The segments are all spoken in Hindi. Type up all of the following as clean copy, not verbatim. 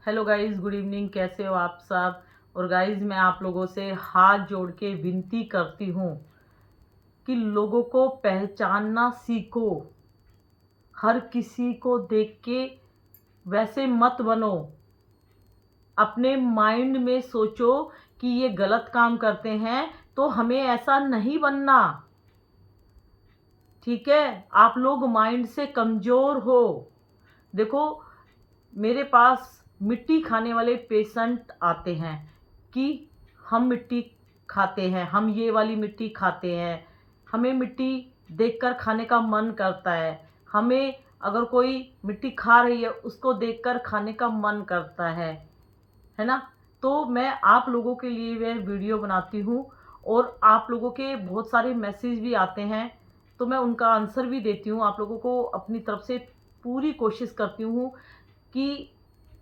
Hello guys, good evening. कैसे हो आप सब। और गाइस, मैं आप लोगों से हाथ जोड़ के विनती करती हूँ कि लोगों को पहचानना सीखो। हर किसी को देख के वैसे मत बनो। अपने माइंड में सोचो कि ये गलत काम करते हैं तो हमें ऐसा नहीं बनना। ठीक है, आप लोग माइंड से कमज़ोर हो। देखो, मेरे पास मिट्टी खाने वाले पेशेंट आते हैं कि हम मिट्टी खाते हैं, हम ये वाली मिट्टी खाते हैं, हमें मिट्टी देखकर खाने का मन करता है। हमें अगर कोई मिट्टी खा रही है उसको देखकर खाने का मन करता है ना। तो मैं आप लोगों के लिए वह वीडियो बनाती हूँ और आप लोगों के बहुत सारे मैसेज भी आते हैं, तो मैं उनका आंसर भी देती हूँ। आप लोगों को अपनी तरफ से पूरी कोशिश करती हूँ कि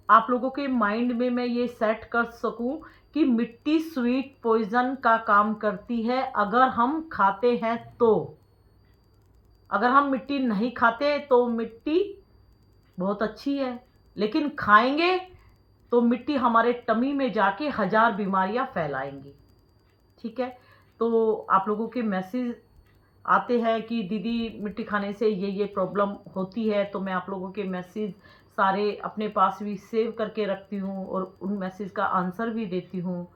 आप लोगों के माइंड में मैं ये सेट कर सकूं कि मिट्टी स्वीट पॉइजन का काम करती है अगर हम खाते हैं तो। अगर हम मिट्टी नहीं खाते तो मिट्टी बहुत अच्छी है, लेकिन खाएंगे तो मिट्टी हमारे टमी में जाके 1000 बीमारियां फैलाएंगी। ठीक है, तो आप लोगों के मैसेज आते हैं कि दीदी मिट्टी खाने से ये प्रॉब्लम होती है, तो मैं आप लोगों के मैसेज सारे अपने पास भी सेव करके रखती हूँ और उन मैसेज का आंसर भी देती हूँ।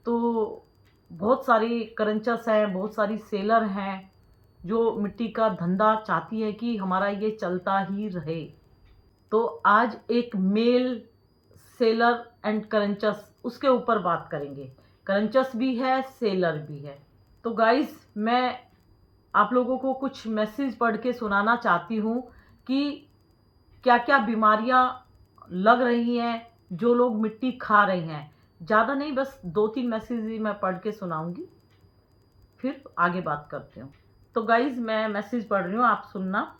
तो बहुत सारी करंचस हैं, बहुत सारी सेलर हैं जो मिट्टी का धंधा चाहती है कि हमारा ये चलता ही रहे। तो आज एक मेल सेलर एंड करंचस उसके ऊपर बात करेंगे। करंचस भी है, सेलर भी है। तो गाइस, मैं आप लोगों को कुछ मैसेज पढ़ के सुनाना चाहती हूँ कि क्या क्या बीमारियां लग रही हैं जो लोग मिट्टी खा रहे हैं। ज़्यादा नहीं, बस 2-3 मैसेज ही मैं पढ़ के सुनाऊंगी, फिर आगे बात करते हूँ। तो गाइज, मैं मैसेज पढ़ रही हूँ, आप सुनना।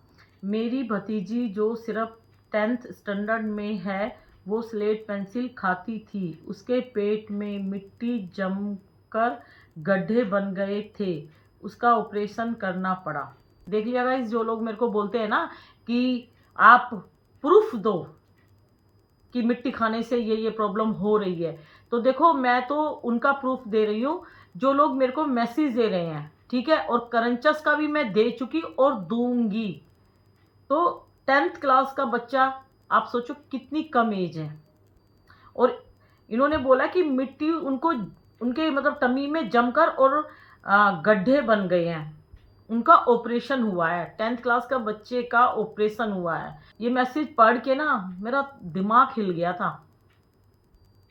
मेरी भतीजी जो सिर्फ 10th स्टैंडर्ड में है, वो स्लेट पेंसिल खाती थी। उसके पेट में मिट्टी जमकर गड्ढे बन गए थे। उसका ऑपरेशन करना पड़ा। देख लिया गाइज, जो लोग मेरे को बोलते हैं ना कि आप प्रूफ दो कि मिट्टी खाने से ये प्रॉब्लम हो रही है, तो देखो, मैं तो उनका प्रूफ दे रही हूँ जो लोग मेरे को मैसेज दे रहे हैं। ठीक है, और करंचस का भी मैं दे चुकी और दूंगी। तो 10th क्लास का बच्चा, आप सोचो कितनी कम एज है, और इन्होंने बोला कि मिट्टी उनको उनके मतलब टमी में जमकर और गड्ढे बन गए हैं। उनका ऑपरेशन हुआ है, 10th क्लास का बच्चे का ऑपरेशन हुआ है। ये मैसेज पढ़ के ना मेरा दिमाग हिल गया था।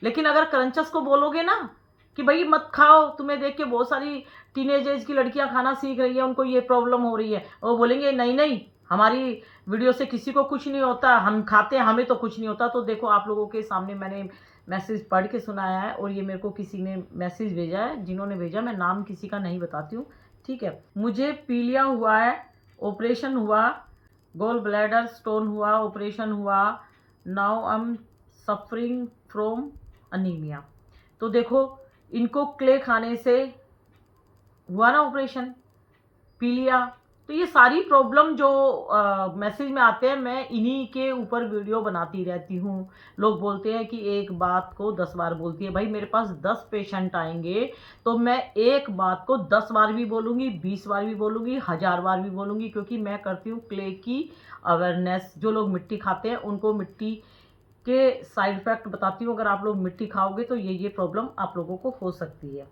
लेकिन अगर करंचस को बोलोगे ना कि भाई मत खाओ, तुम्हें देख के बहुत सारी टीनेज एज की लड़कियां खाना सीख रही है, उनको ये प्रॉब्लम हो रही है, वो बोलेंगे नहीं नहीं, हमारी वीडियो से किसी को कुछ नहीं होता, हम खाते हैं, हमें तो कुछ नहीं होता। तो देखो, आप लोगों के सामने मैंने मैसेज पढ़ के सुनाया है, और ये मेरे को किसी ने मैसेज भेजा है, जिन्होंने भेजा मैं नाम किसी का नहीं बताती हूँ। ठीक है, मुझे पीलिया हुआ है, ऑपरेशन हुआ, गोल ब्लैडर स्टोन हुआ, ऑपरेशन हुआ, now I am suffering from anaemia. तो देखो, इनको क्ले खाने से हुआ ना ऑपरेशन, पीलिया। तो ये सारी प्रॉब्लम जो मैसेज में आते हैं, मैं इन्हीं के ऊपर वीडियो बनाती रहती हूँ। लोग बोलते हैं कि एक बात को 10 बार बोलती है। भाई, मेरे पास 10 पेशेंट आएंगे तो मैं एक बात को 10 बार भी बोलूँगी, 20 बार भी बोलूँगी, 1000 बार भी बोलूँगी, क्योंकि मैं करती हूँ क्ले की अवेयरनेस। जो लोग मिट्टी खाते हैं उनको मिट्टी के साइड इफ़ेक्ट बताती हूँ। अगर आप लोग मिट्टी खाओगे तो ये प्रॉब्लम आप लोगों को हो सकती है।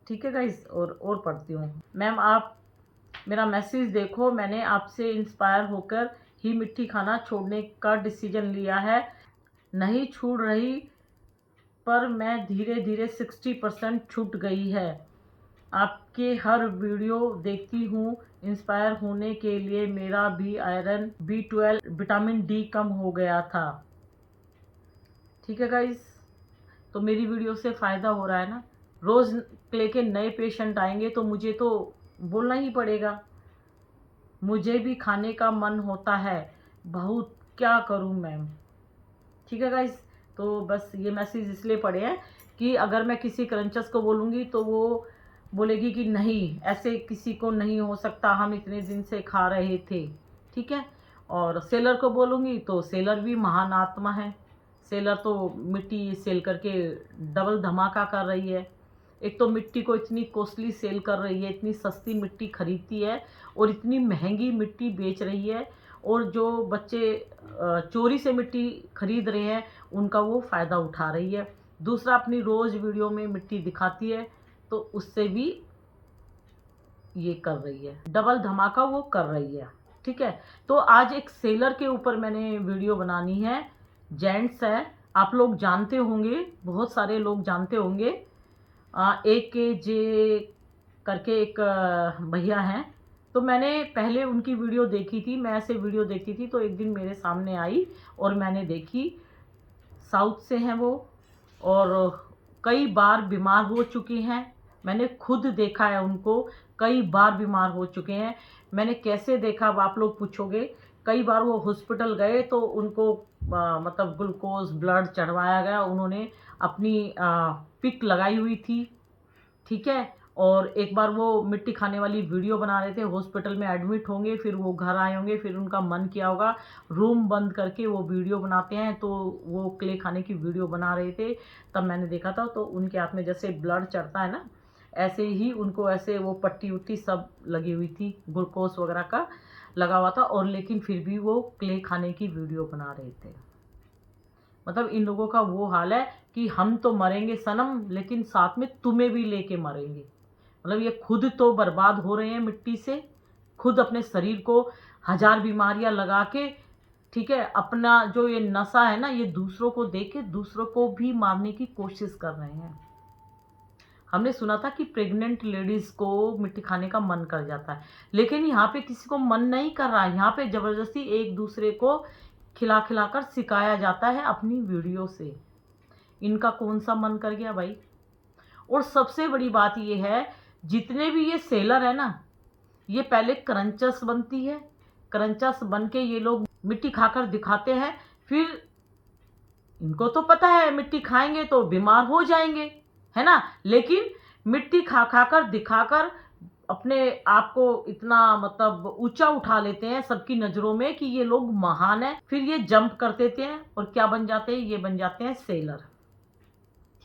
ठीक है गाइस, और पढ़ती हूँ। मैम, आप मेरा मैसेज देखो, मैंने आपसे इंस्पायर होकर ही मिट्टी खाना छोड़ने का डिसीजन लिया है। नहीं छूट रही, पर मैं धीरे धीरे 60% छूट गई है। आपके हर वीडियो देखती हूँ इंस्पायर होने के लिए। मेरा भी आयरन, B12, विटामिन डी कम हो गया था। ठीक है गाइस, तो मेरी वीडियो से फ़ायदा हो रहा है ना। रोज़ लेके नए पेशेंट आएंगे तो मुझे तो बोलना ही पड़ेगा। मुझे भी खाने का मन होता है बहुत, क्या करूं मैम। ठीक है गाइस, तो बस ये मैसेज इसलिए पढ़े हैं कि अगर मैं किसी क्रंचस को बोलूँगी तो वो बोलेगी कि नहीं, ऐसे किसी को नहीं हो सकता, हम इतने दिन से खा रहे थे। ठीक है, और सेलर को बोलूँगी तो सेलर भी महान आत्मा है। सेलर तो मिट्टी सेल करके डबल धमाका कर रही है। एक तो मिट्टी को इतनी कॉस्टली सेल कर रही है, इतनी सस्ती मिट्टी खरीदती है और इतनी महंगी मिट्टी बेच रही है, और जो बच्चे चोरी से मिट्टी खरीद रहे हैं उनका वो फ़ायदा उठा रही है। दूसरा, अपनी रोज़ वीडियो में मिट्टी दिखाती है तो उससे भी ये कर रही है, डबल धमाका वो कर रही है। ठीक है, तो आज एक सेलर के ऊपर मैंने वीडियो बनानी है। जेंट्स है, आप लोग जानते होंगे, बहुत सारे लोग जानते होंगे। एक के जे करके एक भैया हैं, तो मैंने पहले उनकी वीडियो देखी थी। मैं ऐसे वीडियो देखती थी तो एक दिन मेरे सामने आई और मैंने देखी। साउथ से हैं वो और कई बार बीमार हो चुकी हैं। मैंने खुद देखा है उनको, कई बार बीमार हो चुके हैं। मैंने कैसे देखा अब आप लोग पूछोगे। कई बार वो हॉस्पिटल गए तो उनको मतलब ग्लूकोज ब्लड चढ़वाया गया, उन्होंने अपनी पिक लगाई हुई थी। ठीक है, और एक बार वो मिट्टी खाने वाली वीडियो बना रहे थे, हॉस्पिटल में एडमिट होंगे, फिर वो घर आए होंगे, फिर उनका मन किया होगा, रूम बंद करके वो वीडियो बनाते हैं, तो वो क्ले खाने की वीडियो बना रहे थे। तब मैंने देखा था, तो उनके हाथ में जैसे ब्लड चढ़ता है ना, ऐसे ही उनको ऐसे वो पट्टी उट्टी सब लगी हुई थी, ग्लूकोज वगैरह का लगा हुआ था, और लेकिन फिर भी वो क्ले खाने की वीडियो बना रहे थे। मतलब इन लोगों का वो हाल है कि हम तो मरेंगे सनम, लेकिन साथ में तुम्हें भी लेके मरेंगे। मतलब ये खुद तो बर्बाद हो रहे हैं मिट्टी से, खुद अपने शरीर को हजार बीमारियां लगा के, ठीक है, अपना जो ये नशा है ना, ये दूसरों को दे के दूसरों को भी मारने की कोशिश कर रहे हैं। हमने सुना था कि प्रेग्नेंट लेडीज को मिट्टी खाने का मन कर जाता है, लेकिन यहाँ पे किसी को मन नहीं कर रहा है। यहाँ पे जबरदस्ती एक दूसरे को खिला खिलाकर सिखाया जाता है अपनी वीडियो से। इनका कौन सा मन कर गया भाई। और सबसे बड़ी बात ये है, जितने भी ये सेलर है ना, ये पहले क्रंचस बनती है, क्रंचस बन के ये लोग मिट्टी खाकर दिखाते हैं, फिर इनको तो पता है मिट्टी खाएंगे तो बीमार हो जाएंगे, है ना, लेकिन मिट्टी खा खाकर दिखाकर अपने आप को इतना मतलब ऊंचा उठा लेते हैं सबकी नजरों में कि ये लोग महान है। फिर ये जंप कर देते हैं और क्या बन जाते हैं, ये बन जाते हैं सेलर।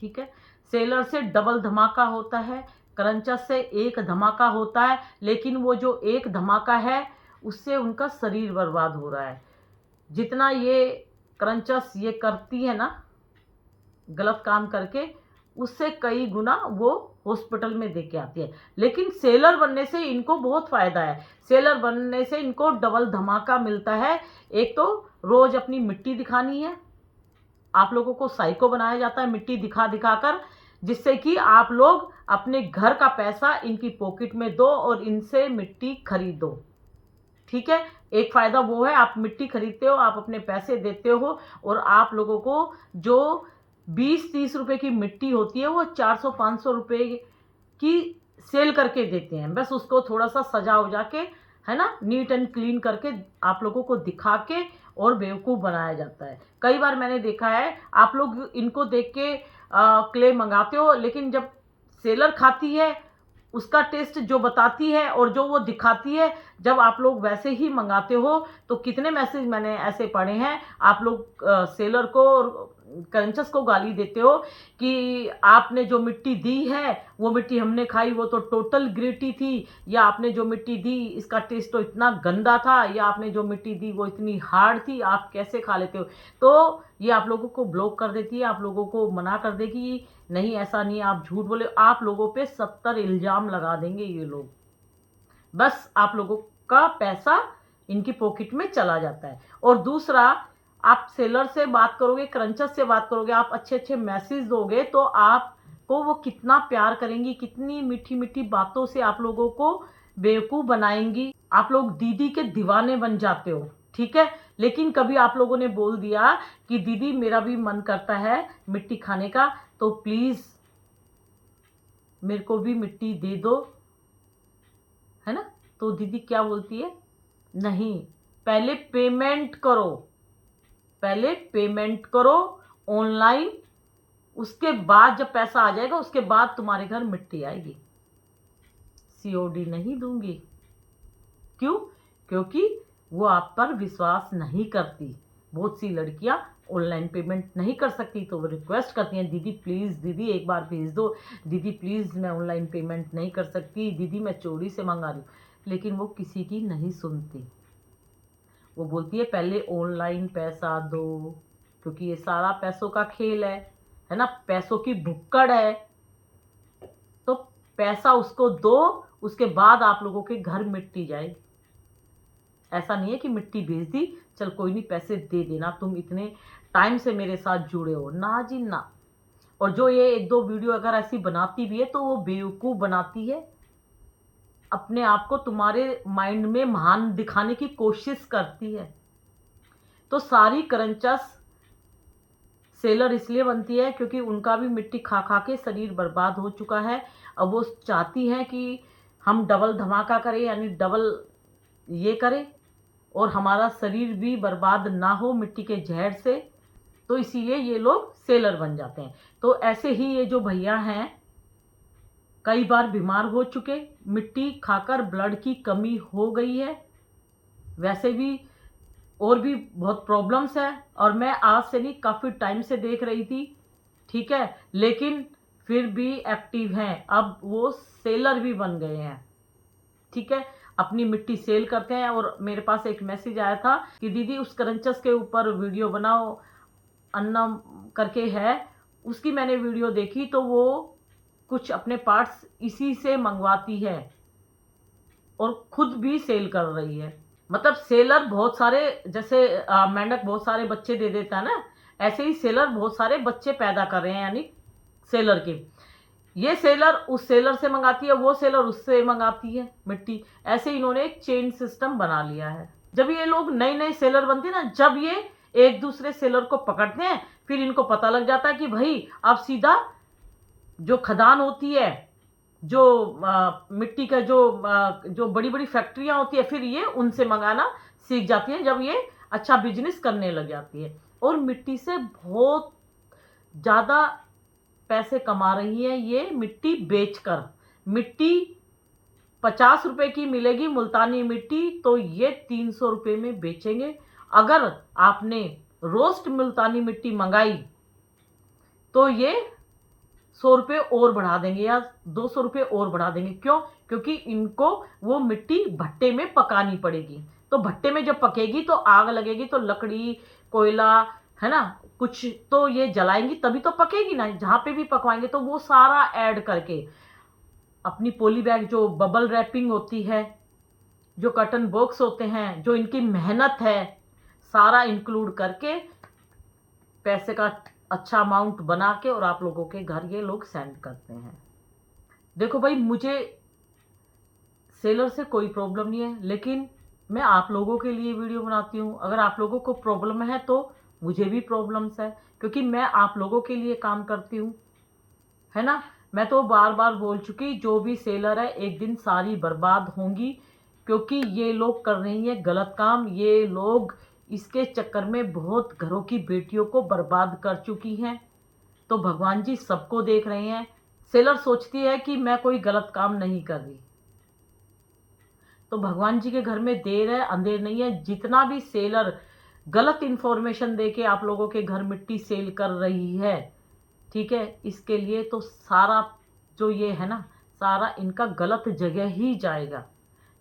ठीक है, सेलर से डबल धमाका होता है, क्रंचस से एक धमाका होता है, लेकिन वो जो एक धमाका है उससे उनका शरीर बर्बाद हो रहा है। जितना ये क्रंचस ये करती है ना गलत काम करके, उससे कई गुना वो हॉस्पिटल में दे के आती है। लेकिन सेलर बनने से इनको बहुत फायदा है, सेलर बनने से इनको डबल धमाका मिलता है। एक तो रोज अपनी मिट्टी दिखानी है, आप लोगों को साइको बनाया जाता है मिट्टी दिखा दिखाकर, जिससे कि आप लोग अपने घर का पैसा इनकी पॉकेट में दो और इनसे मिट्टी खरीदो। ठीक है, एक फायदा वो है, आप मिट्टी खरीदते हो, आप अपने पैसे देते हो, और आप लोगों को जो 20-30 रुपए की मिट्टी होती है वो 400-500 रुपए की सेल करके देते हैं। बस उसको थोड़ा सा सजा उजा के, है ना, नीट एंड क्लीन करके आप लोगों को दिखा के और बेवकूफ़ बनाया जाता है। कई बार मैंने देखा है, आप लोग इनको देख के क्ले मंगाते हो, लेकिन जब सेलर खाती है उसका टेस्ट जो बताती है और जो वो दिखाती है, जब आप लोग वैसे ही मंगाते हो तो कितने मैसेज मैंने ऐसे पढ़े हैं, आप लोग सेलर को और क्रंचस को गाली देते हो कि आपने जो मिट्टी दी है वो मिट्टी हमने खाई, वो तो टोटल ग्रेटी थी, या आपने जो मिट्टी दी इसका टेस्ट तो इतना गंदा था, या आपने जो मिट्टी दी वो इतनी हार्ड थी, आप कैसे खा लेते हो। तो ये आप लोगों को ब्लॉक कर देती है, आप लोगों को मना कर देगी, नहीं ऐसा नहीं, आप झूठ बोले। आप लोगों पे 70 इल्ज़ाम लगा देंगे ये लोग, बस आप लोगों का पैसा इनकी पॉकेट में चला जाता है। और दूसरा, आप सेलर से बात करोगे, क्रंचस से बात करोगे, आप अच्छे अच्छे मैसेज दोगे तो आपको वो कितना प्यार करेंगी, कितनी मीठी मीठी बातों से आप लोगों को बेवकूफ़ बनाएंगी। आप लोग दीदी के दीवाने बन जाते हो। ठीक है, लेकिन कभी आप लोगों ने बोल दिया कि दीदी मेरा भी मन करता है मिट्टी खाने का, तो प्लीज़ मेरे को भी मिट्टी दे दो, है ना। तो दीदी क्या बोलती है, नहीं, पहले पेमेंट करो, पहले पेमेंट करो ऑनलाइन, उसके बाद जब पैसा आ जाएगा उसके बाद तुम्हारे घर मिट्टी आएगी। सीओडी नहीं दूंगी। क्यों? क्योंकि वो आप पर विश्वास नहीं करती। बहुत सी लड़कियां ऑनलाइन पेमेंट नहीं कर सकती, तो वो रिक्वेस्ट करती हैं, दीदी प्लीज़, दीदी एक बार भेज दो, दीदी प्लीज़ मैं ऑनलाइन पेमेंट नहीं कर सकती, दीदी मैं चोरी से मंगा रही हूँ। लेकिन वो किसी की नहीं सुनती। वो बोलती है पहले ऑनलाइन पैसा दो, क्योंकि ये सारा पैसों का खेल है ना, पैसों की भुक्कड़ है। तो पैसा उसको दो, उसके बाद आप लोगों के घर मिट्टी जाएगी। ऐसा नहीं है कि मिट्टी भेज दी, चल कोई नहीं पैसे दे देना, तुम इतने टाइम से मेरे साथ जुड़े हो, ना जी ना। और जो ये एक दो वीडियो अगर ऐसी बनाती भी है तो वो बेवकूफ़ बनाती है, अपने आप को तुम्हारे माइंड में महान दिखाने की कोशिश करती है। तो सारी करंचस सेलर इसलिए बनती है क्योंकि उनका भी मिट्टी खा खा के शरीर बर्बाद हो चुका है। अब वो चाहती हैं कि हम डबल धमाका करें, यानी डबल ये करें, और हमारा शरीर भी बर्बाद ना हो मिट्टी के जहर से। तो इसीलिए ये लोग सेलर बन जाते हैं। तो ऐसे ही ये जो भैया हैं कई बार बीमार हो चुके, मिट्टी खाकर ब्लड की कमी हो गई है, वैसे भी और भी बहुत प्रॉब्लम्स है। और मैं आज से नहीं काफ़ी टाइम से देख रही थी, ठीक है, लेकिन फिर भी एक्टिव हैं। अब वो सेलर भी बन गए हैं, ठीक है, अपनी मिट्टी सेल करते हैं। और मेरे पास एक मैसेज आया था कि दीदी उस करंचस के ऊपर वीडियो बनाओ, अन्ना करके है, उसकी मैंने वीडियो देखी तो वो कुछ अपने पार्ट्स इसी से मंगवाती है और खुद भी सेल कर रही है। मतलब सेलर बहुत सारे, जैसे मेंढक बहुत सारे बच्चे दे देता है ना, ऐसे ही सेलर बहुत सारे बच्चे पैदा कर रहे हैं, यानी सेलर के। ये सेलर उस सेलर से मंगाती है, वो सेलर उससे मंगाती है मिट्टी। ऐसे इन्होंने एक चेन सिस्टम बना लिया है। जब ये लोग नए नए सेलर बनते हैं ना, जब ये एक दूसरे सेलर को पकड़ते हैं, फिर इनको पता लग जाता है कि भाई अब सीधा जो खदान होती है, जो मिट्टी का जो बड़ी बड़ी फैक्ट्रियां होती है, फिर ये उनसे मंगाना सीख जाती हैं जब ये अच्छा बिजनेस करने लग जाती है। और मिट्टी से बहुत ज़्यादा पैसे कमा रही है ये मिट्टी बेचकर। मिट्टी 50 रुपए की मिलेगी मुल्तानी मिट्टी, तो ये 300 रुपये में बेचेंगे। अगर आपने रोस्ट मुल्तानी मिट्टी मंगाई तो ये 100 रुपये और बढ़ा देंगे या 200 रुपये और बढ़ा देंगे। क्यों? क्योंकि इनको वो मिट्टी भट्टे में पकानी पड़ेगी। तो भट्टे में जब पकेगी तो आग लगेगी, तो लकड़ी, कोयला, है ना, कुछ तो ये जलाएंगी तभी तो पकेगी ना। जहाँ पे भी पकवाएंगे तो वो सारा ऐड करके अपनी पॉली बैग, जो बबल रैपिंग होती है, जो कॉटन बॉक्स होते हैं, जो इनकी मेहनत है, सारा इंक्लूड करके पैसे का अच्छा अमाउंट बना के और आप लोगों के घर ये लोग सेंड करते हैं। देखो भाई, मुझे सेलर से कोई प्रॉब्लम नहीं है, लेकिन मैं आप लोगों के लिए वीडियो बनाती हूँ। अगर आप लोगों को प्रॉब्लम है तो मुझे भी प्रॉब्लम्स है, क्योंकि मैं आप लोगों के लिए काम करती हूँ, है ना। मैं तो बार बार बोल चुकी, जो भी सेलर है एक दिन सारी बर्बाद होंगी, क्योंकि ये लोग कर रही हैं गलत काम। ये लोग इसके चक्कर में बहुत घरों की बेटियों को बर्बाद कर चुकी हैं। तो भगवान जी सबको देख रहे हैं। सेलर सोचती है कि मैं कोई गलत काम नहीं कर रही, तो भगवान जी के घर में देर है अंधेर नहीं है। जितना भी सेलर गलत इन्फॉर्मेशन दे के आप लोगों के घर मिट्टी सेल कर रही है, ठीक है, इसके लिए तो सारा जो ये है ना, सारा इनका गलत जगह ही जाएगा।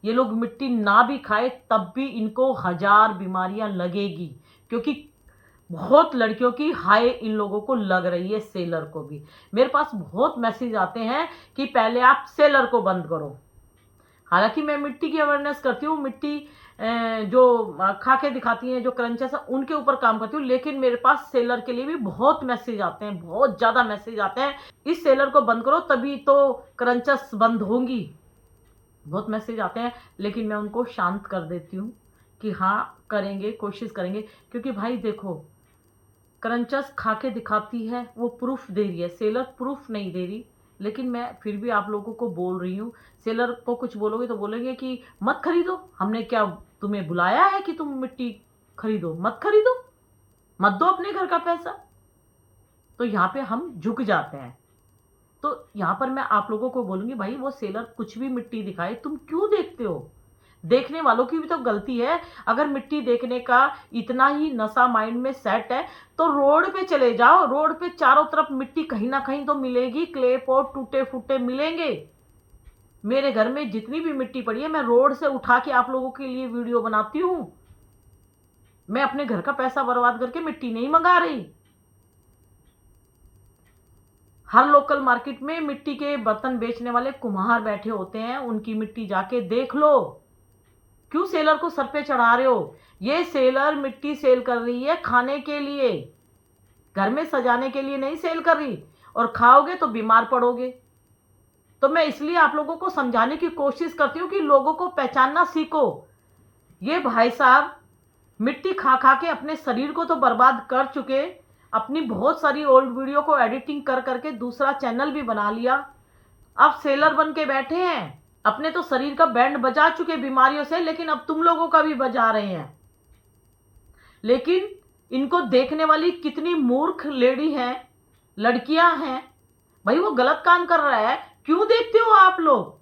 ये लोग मिट्टी ना भी खाए तब भी इनको 1000 बीमारियां लगेगी, क्योंकि बहुत लड़कियों की हाय इन लोगों को लग रही है, सेलर को भी। मेरे पास बहुत मैसेज आते हैं कि पहले आप सेलर को बंद करो। हालांकि मैं मिट्टी की अवेयरनेस करती हूँ, मिट्टी जो खा के दिखाती हैं, जो क्रंचेस, उनके ऊपर काम करती हूँ, लेकिन मेरे पास सेलर के लिए भी बहुत मैसेज आते हैं, बहुत ज़्यादा मैसेज आते हैं, इस सेलर को बंद करो तभी तो क्रंचेस बंद होंगी। बहुत मैसेज आते हैं, लेकिन मैं उनको शांत कर देती हूँ कि हाँ करेंगे, कोशिश करेंगे। क्योंकि भाई देखो, क्रंचेस खा के दिखाती है, वो प्रूफ दे रही है, सेलर प्रूफ नहीं दे रही। लेकिन मैं फिर भी आप लोगों को बोल रही हूँ, सेलर को कुछ बोलोगे तो बोलेंगे कि मत खरीदो, हमने क्या तुम्हें बुलाया है कि तुम मिट्टी खरीदो? मत खरीदो, मत दो अपने घर का पैसा। तो यहाँ पे हम झुक जाते हैं। तो यहाँ पर मैं आप लोगों को बोलूँगी, भाई वो सेलर कुछ भी मिट्टी दिखाए, तुम क्यों देखते हो? देखने वालों की भी तो गलती है। अगर मिट्टी देखने का इतना ही नशा माइंड में सेट है तो रोड पे चले जाओ। रोड पे चारों तरफ मिट्टी कहीं ना कहीं तो मिलेगी, क्ले पॉट टूटे फूटे मिलेंगे। मेरे घर में जितनी भी मिट्टी पड़ी है मैं रोड से उठा के आप लोगों के लिए वीडियो बनाती हूँ। मैं अपने घर का पैसा बर्बाद करके मिट्टी नहीं मंगा रही। हर लोकल मार्केट में मिट्टी के बर्तन बेचने वाले कुम्हार बैठे होते हैं, उनकी मिट्टी जाके देख लो। क्यों सेलर को सर पे चढ़ा रहे हो? ये सेलर मिट्टी सेल कर रही है खाने के लिए, घर में सजाने के लिए नहीं सेल कर रही। और खाओगे तो बीमार पड़ोगे। तो मैं इसलिए आप लोगों को समझाने की कोशिश करती हूँ कि लोगों को पहचानना सीखो। ये भाई साहब मिट्टी खा खा के अपने शरीर को तो बर्बाद कर चुके, अपनी बहुत सारी ओल्ड वीडियो को एडिटिंग कर करके दूसरा चैनल भी बना लिया। अब सेलर बन के बैठे हैं, अपने तो शरीर का बैंड बजा चुके बीमारियों से, लेकिन अब तुम लोगों का भी बजा रहे हैं। लेकिन इनको देखने वाली कितनी मूर्ख लेडी हैं, लड़कियां हैं। भाई वो गलत काम कर रहा है, क्यों देखते हो आप लोग?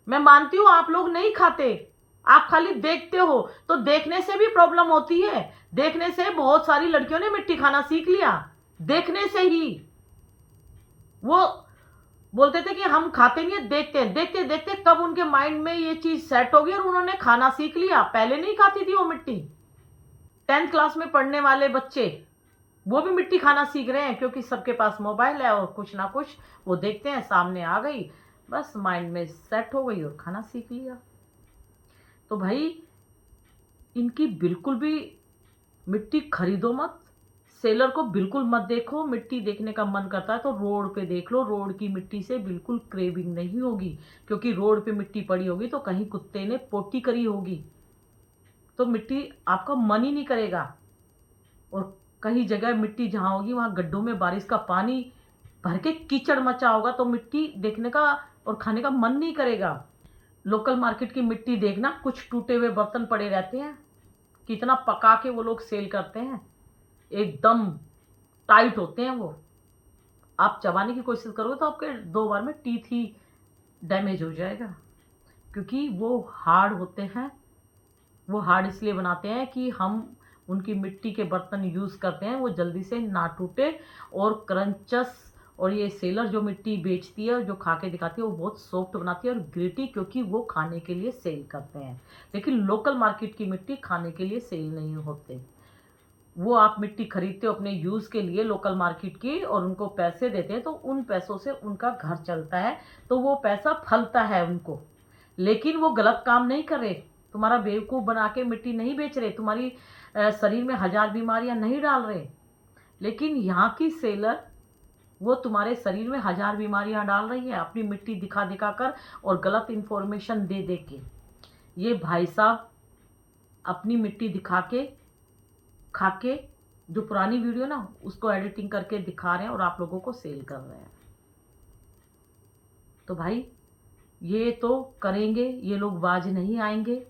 मैं मानती हूं आप लोग नहीं खाते, आप खाली देखते हो। तो देखने से भी प्रॉब्लम होती है। देखने से बहुत सारी लड़कियों ने मिट्टी खाना सीख लिया, देखने से ही। वो बोलते थे कि हम खाते नहीं है, देखते हैं। देखते देखते कब उनके माइंड में ये चीज सेट हो गई और उन्होंने खाना सीख लिया। पहले नहीं खाती थी वो मिट्टी। 10th क्लास में पढ़ने वाले बच्चे वो भी मिट्टी खाना सीख रहे हैं, क्योंकि सबके पास मोबाइल है और कुछ ना कुछ वो देखते हैं, सामने आ गई, बस माइंड में सेट हो गई और खाना सीख लिया। तो भाई इनकी बिल्कुल भी मिट्टी खरीदो मत, सेलर को बिल्कुल मत देखो। मिट्टी देखने का मन करता है तो रोड पे देख लो। रोड की मिट्टी से बिल्कुल क्रेविंग नहीं होगी, क्योंकि रोड पे मिट्टी पड़ी होगी तो कहीं कुत्ते ने पोटी करी होगी, तो मिट्टी आपका मन ही नहीं करेगा। और कहीं जगह मिट्टी जहाँ होगी वहाँ गड्ढों में बारिश का पानी भर के कीचड़ मचा होगा, तो मिट्टी देखने का और खाने का मन नहीं करेगा। लोकल मार्केट की मिट्टी देखना, कुछ टूटे हुए बर्तन पड़े रहते हैं, कितना पका के वो लोग सेल करते हैं, एकदम टाइट होते हैं वो। आप चबाने की कोशिश करोगे तो आपके 2 बार में टीथ ही डैमेज हो जाएगा, क्योंकि वो हार्ड होते हैं। वो हार्ड इसलिए बनाते हैं कि हम उनकी मिट्टी के बर्तन यूज़ करते हैं, वो जल्दी से ना टूटे। और क्रंचस और ये सेलर जो मिट्टी बेचती है और जो खा के दिखाती है वो बहुत सॉफ्ट बनाती है और ग्रिटी, क्योंकि वो खाने के लिए सेल करते हैं। लेकिन लोकल मार्केट की मिट्टी खाने के लिए सेल नहीं होते। वो आप मिट्टी खरीदते हो अपने यूज़ के लिए लोकल मार्केट की, और उनको पैसे देते हैं तो उन पैसों से उनका घर चलता है, तो वो पैसा फलता है उनको। लेकिन वो गलत काम नहीं कर रहे, तुम्हारा बेवकूफ़ बना के मिट्टी नहीं बेच रहे, तुम्हारी शरीर में 1000 बीमारियां नहीं डाल रहे। लेकिन यहाँ की सेलर वो तुम्हारे शरीर में 1000 बीमारियां डाल रही है अपनी मिट्टी दिखा दिखा कर और गलत इन्फॉर्मेशन दे दे के। ये भाई साहब अपनी मिट्टी दिखा के खा के जो पुरानी वीडियो ना उसको एडिटिंग करके दिखा रहे हैं और आप लोगों को सेल कर रहे हैं। तो भाई ये तो करेंगे, ये लोग बाज नहीं आएंगे,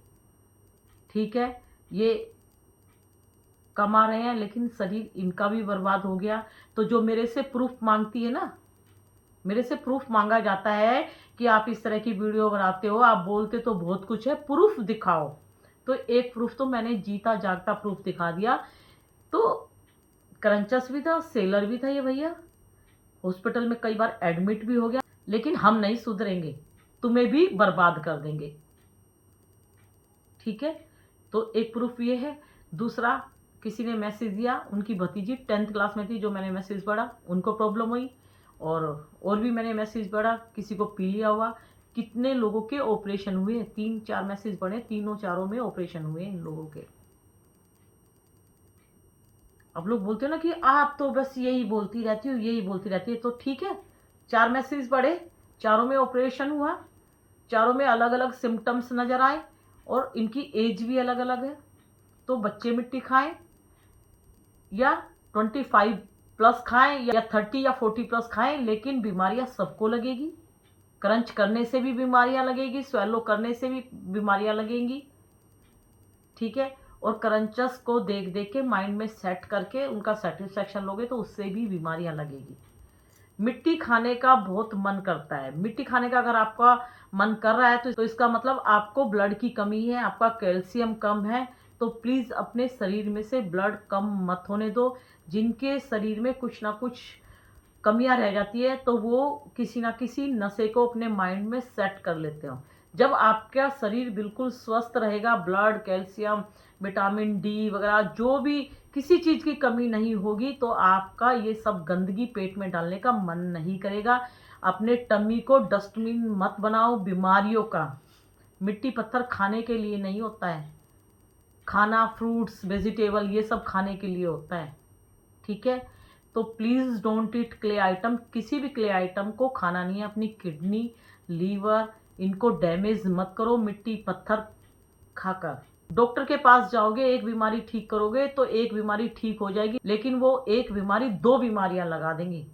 ठीक है। ये कमा रहे हैं लेकिन शरीर इनका भी बर्बाद हो गया। तो जो मेरे से प्रूफ मांगती है ना, मेरे से प्रूफ मांगा जाता है कि आप इस तरह की वीडियो बनाते हो, आप बोलते तो बहुत कुछ है, प्रूफ दिखाओ। तो एक प्रूफ तो मैंने जीता जागता प्रूफ दिखा दिया। तो क्रंचस भी था, सेलर भी था ये भैया, हॉस्पिटल में कई बार एडमिट भी हो गया। लेकिन हम नहीं सुधरेंगे, तुम्हें भी बर्बाद कर देंगे, ठीक है। तो एक प्रूफ ये है। दूसरा, किसी ने मैसेज दिया, उनकी भतीजी 10th क्लास में थी, जो मैंने मैसेज पढ़ा उनको प्रॉब्लम हुई। और भी मैंने मैसेज पढ़ा, किसी को पीलिया हुआ, कितने लोगों के ऑपरेशन हुए, 3-4 मैसेज पढ़े, तीनों चारों में ऑपरेशन हुए इन लोगों के। अब लोग बोलते हो ना कि आप तो बस यही बोलती रहती हो, यही बोलती रहती है। तो ठीक है, 4 मैसेज पढ़े, चारों में ऑपरेशन हुआ, चारों में अलग अलग सिम्टम्स नज़र आए और इनकी एज भी अलग अलग है। तो बच्चे मिट्टी खाएं या 25 प्लस खाएं या 30 या 40 प्लस खाएं, लेकिन बीमारियां सबको लगेगी। क्रंच करने से भी बीमारियां लगेगी, स्वेलो करने से भी बीमारियां लगेंगी, ठीक है। और क्रंचस को देख देख के माइंड में सेट करके उनका सेटिस्फैक्शन लोगे तो उससे भी बीमारियां लगेगी। मिट्टी खाने का बहुत मन करता है। मिट्टी खाने का अगर आपका मन कर रहा है तो इसका मतलब आपको ब्लड की कमी है, आपका कैल्शियम कम है। तो प्लीज़ अपने शरीर में से ब्लड कम मत होने दो। जिनके शरीर में कुछ ना कुछ कमियां रह जाती है तो वो किसी ना किसी नशे को अपने माइंड में सेट कर लेते हो। जब आपका शरीर बिल्कुल स्वस्थ रहेगा, ब्लड, कैल्शियम, विटामिन डी वगैरह जो भी किसी चीज़ की कमी नहीं होगी, तो आपका ये सब गंदगी पेट में डालने का मन नहीं करेगा। अपने टमी को डस्टबिन मत बनाओ बीमारियों का। मिट्टी पत्थर खाने के लिए नहीं होता है। खाना फ्रूट्स, वेजिटेबल ये सब खाने के लिए होता है। ठीक है, तो please don't eat clay item. किसी भी क्ले आइटम को खाना नहीं है। अपनी किडनी, लीवर इनको डैमेज मत करो मिट्टी पत्थर खाकर। डॉक्टर के पास जाओगे, एक बीमारी ठीक करोगे तो एक बीमारी ठीक हो जाएगी, लेकिन वो एक बीमारी 2 बीमारियां लगा देंगी।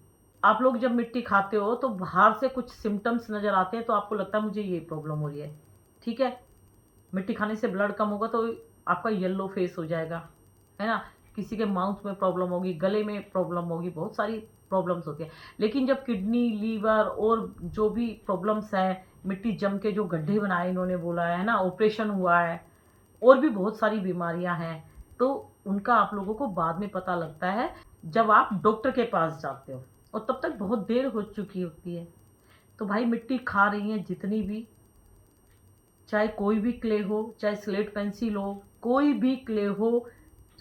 आप लोग जब मिट्टी खाते हो तो बाहर से कुछ सिम्टम्स नज़र आते हैं तो आपको लगता है मुझे ये प्रॉब्लम हो रही है। ठीक है, मिट्टी खाने से ब्लड कम होगा तो आपका येलो फेस हो जाएगा, है ना। किसी के माउथ में प्रॉब्लम होगी, गले में प्रॉब्लम होगी, बहुत सारी प्रॉब्लम्स होती है। लेकिन जब किडनी, लीवर और जो भी प्रॉब्लम्स है, मिट्टी जम के जो गड्ढे बनाए इन्होंने बोला है ना, ऑपरेशन हुआ है, और भी बहुत सारी बीमारियां हैं, तो उनका आप लोगों को बाद में पता लगता है जब आप डॉक्टर के पास जाते हो, और तब तक बहुत देर हो चुकी होती है। तो भाई मिट्टी खा रही हैं जितनी भी, चाहे कोई भी क्ले हो, चाहे स्लेट पेंसिल हो, कोई भी क्ले हो,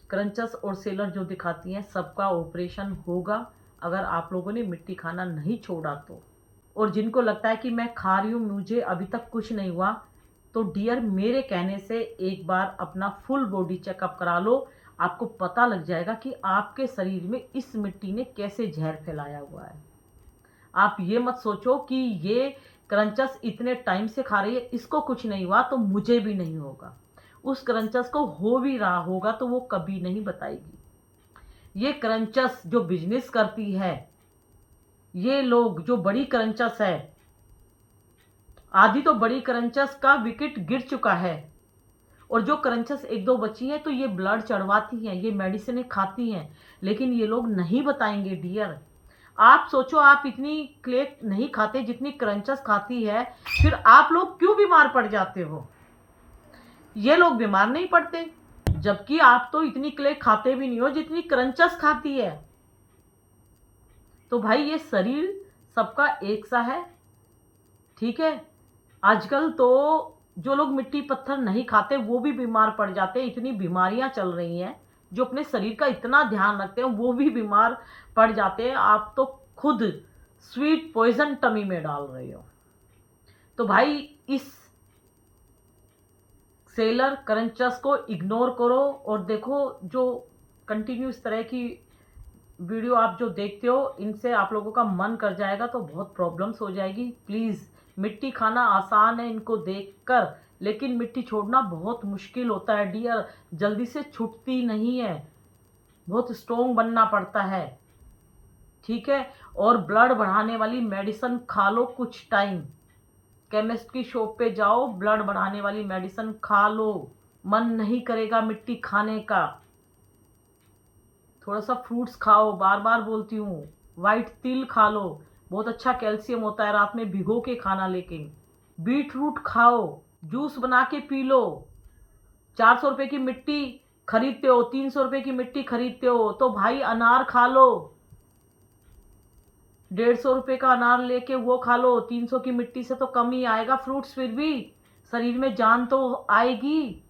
क्रंचस और सेलर जो दिखाती हैं सबका ऑपरेशन होगा अगर आप लोगों ने मिट्टी खाना नहीं छोड़ा तो। और जिनको लगता है कि मैं खा रही हूँ मुझे अभी तक कुछ नहीं हुआ, तो डियर मेरे कहने से एक बार अपना फुल बॉडी चेकअप करा लो। आपको पता लग जाएगा कि आपके शरीर में इस मिट्टी ने कैसे जहर फैलाया हुआ है। आप ये मत सोचो कि ये क्रंचस इतने टाइम से खा रही है, इसको कुछ नहीं हुआ तो मुझे भी नहीं होगा। उस क्रंचस को हो भी रहा होगा तो वो कभी नहीं बताएगी। ये क्रंचस जो बिजनेस करती है, ये लोग जो बड़ी क्रंचस है, आधी तो बड़ी क्रंचस का विकेट गिर चुका है, और जो क्रंचस एक दो बची हैं तो ये ब्लड चढ़वाती हैं, ये मेडिसिन खाती हैं, लेकिन ये लोग नहीं बताएंगे डियर। आप सोचो, आप इतनी क्ले नहीं खाते जितनी क्रंचस खाती है, फिर आप लोग क्यों बीमार पड़ जाते हो? ये लोग बीमार नहीं पड़ते, जबकि आप तो इतनी क्ले खाते भी नहीं हो जितनी क्रंचस खाती है। तो भाई ये शरीर सबका एक सा है। ठीक है, आजकल तो जो लोग मिट्टी पत्थर नहीं खाते वो भी बीमार पड़ जाते हैं। इतनी बीमारियां चल रही हैं, जो अपने शरीर का इतना ध्यान रखते हैं वो भी बीमार पड़ जाते हैं। आप तो खुद स्वीट पॉइजन टमी में डाल रहे हो। तो भाई इस सेलर क्रंचस को इग्नोर करो, और देखो जो कंटिन्यू इस तरह की वीडियो आप जो देखते हो इनसे आप लोगों का मन कर जाएगा तो बहुत प्रॉब्लम्स हो जाएगी। प्लीज़, मिट्टी खाना आसान है इनको देखकर, लेकिन मिट्टी छोड़ना बहुत मुश्किल होता है डियर। जल्दी से छूटती नहीं है, बहुत स्ट्रोंग बनना पड़ता है। ठीक है, और ब्लड बढ़ाने वाली मेडिसिन खा लो कुछ टाइम, केमिस्ट की शॉप पे जाओ, ब्लड बढ़ाने वाली मेडिसिन खा लो, मन नहीं करेगा मिट्टी खाने का। थोड़ा सा फ्रूट्स खाओ, बार बार बोलती हूँ, वाइट तिल खा लो, बहुत अच्छा कैल्शियम होता है, रात में भिगो के खाना। लेकिन बीट रूट खाओ, जूस बना के पी लो। 400 रुपये की मिट्टी खरीदते हो, 300 रुपये की मिट्टी खरीदते हो, तो भाई अनार खा लो। 150 रुपये का अनार लेके वो खा लो, 300 की मिट्टी से तो कम ही आएगा फ्रूट्स, फिर भी शरीर में जान तो आएगी।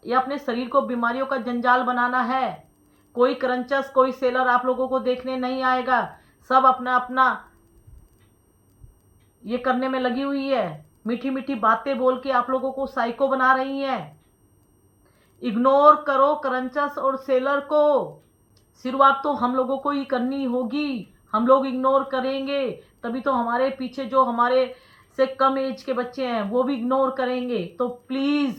ये अपने शरीर को बीमारियों का जंजाल बनाना है। कोई क्रंचस, कोई सेलर आप लोगों को देखने नहीं आएगा। सब अपना अपना ये करने में लगी हुई है, मीठी मीठी बातें बोल के आप लोगों को साइको बना रही हैं। इग्नोर करो क्रंचस और सेलर को। शुरुआत तो हम लोगों को ही करनी होगी। हम लोग इग्नोर करेंगे तभी तो हमारे पीछे जो हमारे से कम एज के बच्चे हैं वो भी इग्नोर करेंगे। तो प्लीज़,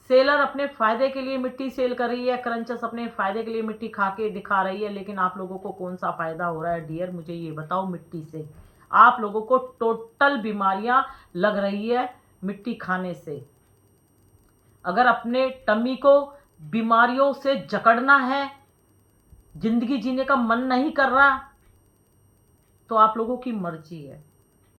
सेलर अपने फायदे के लिए मिट्टी सेल कर रही है, क्रंचस अपने फायदे के लिए मिट्टी खा के दिखा रही है, लेकिन आप लोगों को कौन सा फायदा हो रहा है डियर, मुझे ये बताओ। मिट्टी से आप लोगों को टोटल बीमारियां लग रही है मिट्टी खाने से। अगर अपने टमी को बीमारियों से जकड़ना है, जिंदगी जीने का मन नहीं कर रहा, तो आप लोगों की मर्जी है।